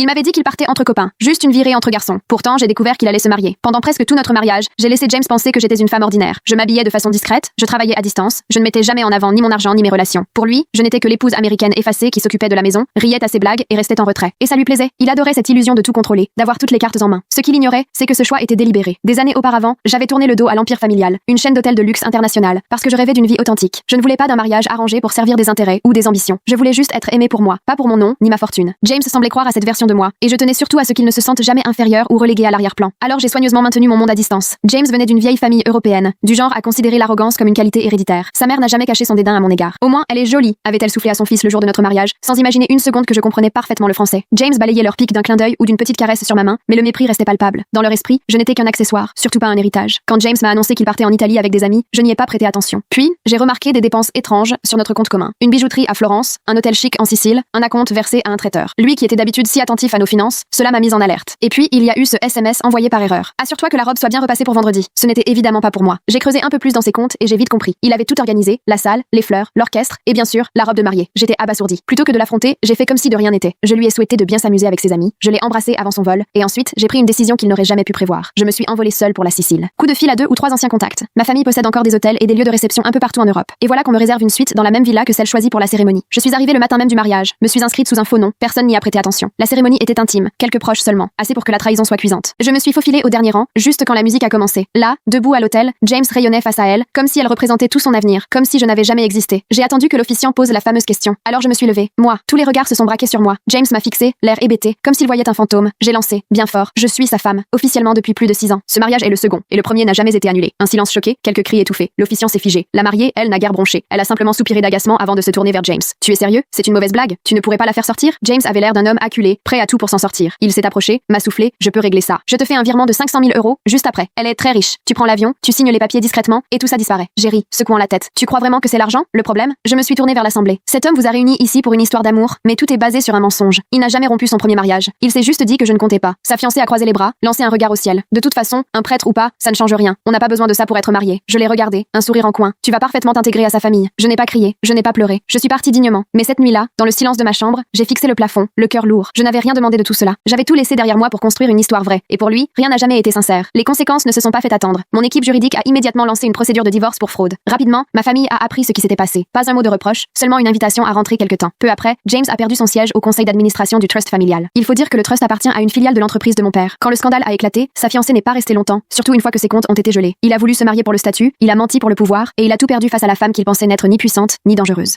Il m'avait dit qu'il partait entre copains, juste une virée entre garçons. Pourtant, j'ai découvert qu'il allait se marier. Pendant presque tout notre mariage, j'ai laissé James penser que j'étais une femme ordinaire. Je m'habillais de façon discrète, je travaillais à distance, je ne mettais jamais en avant ni mon argent ni mes relations. Pour lui, je n'étais que l'épouse américaine effacée qui s'occupait de la maison, riait à ses blagues et restait en retrait. Et ça lui plaisait. Il adorait cette illusion de tout contrôler, d'avoir toutes les cartes en main. Ce qu'il ignorait, c'est que ce choix était délibéré. Des années auparavant, j'avais tourné le dos à l'empire familial, une chaîne d'hôtels de luxe international, parce que je rêvais d'une vie authentique. Je ne voulais pas d'un mariage arrangé pour servir des intérêts ou des ambitions. Je voulais juste être aimée pour moi, pas pour mon nom ni ma fortune. James semblait croire à cette version de moi, et je tenais surtout à ce qu'il ne se sente jamais inférieur ou relégué à l'arrière-plan. Alors j'ai soigneusement maintenu mon monde à distance. James venait d'une vieille famille européenne, du genre à considérer l'arrogance comme une qualité héréditaire. Sa mère n'a jamais caché son dédain à mon égard. Au moins, elle est jolie, avait-elle soufflé à son fils le jour de notre mariage, sans imaginer une seconde que je comprenais parfaitement le français. James balayait leur pique d'un clin d'œil ou d'une petite caresse sur ma main, mais le mépris restait palpable. Dans leur esprit, je n'étais qu'un accessoire, surtout pas un héritage. Quand James m'a annoncé qu'il partait en Italie avec des amis, je n'y ai pas prêté attention. Puis, j'ai remarqué des dépenses étranges sur notre compte commun. Une bijouterie à Florence, un hôtel chic en Sicile, un acompte versé à un traiteur. Lui qui était d'habitude si attentif à nos finances, cela m'a mise en alerte. Et puis, il y a eu ce SMS envoyé par erreur. Assure-toi que la robe soit bien repassée pour vendredi. Ce n'était évidemment pas pour moi. J'ai creusé un peu plus dans ses comptes et j'ai vite compris. Il avait tout organisé, la salle, les fleurs, l'orchestre et bien sûr, la robe de mariée. J'étais abasourdie. Plutôt que de l'affronter, j'ai fait comme si de rien n'était. Je lui ai souhaité de bien s'amuser avec ses amis. Je l'ai embrassé avant son vol et ensuite, j'ai pris une décision qu'il n'aurait jamais pu prévoir. Je me suis envolée seule pour la Sicile. Coup de fil à 2 ou 3 anciens contacts. Ma famille possède encore des hôtels et des lieux de réception un peu partout en Europe. Et voilà qu'on me réserve une suite dans la même villa que celle choisie pour la cérémonie. Je suis arrivée le matin même du mariage, me suis inscrite sous un faux nom, personne n'y a prêté attention. La cérémonie était intime, quelques proches seulement, assez pour que la trahison soit cuisante. Je me suis faufilée au dernier rang, juste quand la musique a commencé. Là, debout à l'hôtel, James rayonnait face à elle, comme si elle représentait tout son avenir, comme si je n'avais jamais existé. J'ai attendu que l'officiant pose la fameuse question. Alors je me suis levée. Moi, tous les regards se sont braqués sur moi. James m'a fixé, l'air hébété, comme s'il voyait un fantôme. J'ai lancé, bien fort, je suis sa femme, officiellement depuis plus de 6 ans. Ce mariage est le second, et le premier n'a jamais été annulé. Un silence choqué, quelques cris étouffés. L'officiant s'est figé. La mariée, elle, n'a guère bronché. Elle a simplement soupiré d'agacement avant de se tourner vers James. Tu es sérieux? C'est une mauvaise blague? Tu ne pourrais pas la faire sortir? James avait l'air d'un homme acculé, prêt à tout pour s'en sortir. Il s'est approché, m'a soufflé, je peux régler ça. Je te fais un virement de 500 000 euros, juste après. Elle est très riche. Tu prends l'avion, tu signes les papiers discrètement, et tout ça disparaît. J'ai ri, secouant la tête. Tu crois vraiment que c'est l'argent, le problème? Je me suis tournée vers l'assemblée. Cet homme vous a réunis ici pour une histoire d'amour, mais tout est basé sur un mensonge. Il n'a jamais rompu son premier mariage. Il s'est juste dit que je ne comptais pas. Sa fiancée a croisé les bras, lancé un regard au ciel. De toute façon, un prêtre ou pas, ça ne change rien. On n'a pas besoin de ça pour être marié. Je l'ai regardé, un sourire en coin. Tu vas parfaitement t'intégrer à sa famille. Je n'ai pas crié, je n'ai pas pleuré. Je suis partie dignement. Mais cette nuit-là, dans le silence de ma chambre, j'ai fixé le plafond, le cœur lourd. Je n'avais rien demandé de tout cela. J'avais tout laissé derrière moi pour construire une histoire vraie. Et pour lui, rien n'a jamais été sincère. Les conséquences ne se sont pas fait attendre. Mon équipe juridique a immédiatement lancé une procédure de divorce pour fraude. Rapidement, ma famille a appris ce qui s'était passé. Pas un mot de reproche, seulement une invitation à rentrer quelque temps. Peu après, James a perdu son siège au conseil d'administration du trust familial. Il faut dire que le trust appartient à une filiale de l'entreprise de mon père. Quand le scandale a éclaté, sa fiancée n'est pas restée longtemps, surtout une fois que ses comptes ont été gelés. Il a voulu se marier pour le statut, il a menti pour le pouvoir, et il a tout perdu face à la femme qu'il pensait n'être ni puissante, ni dangereuse.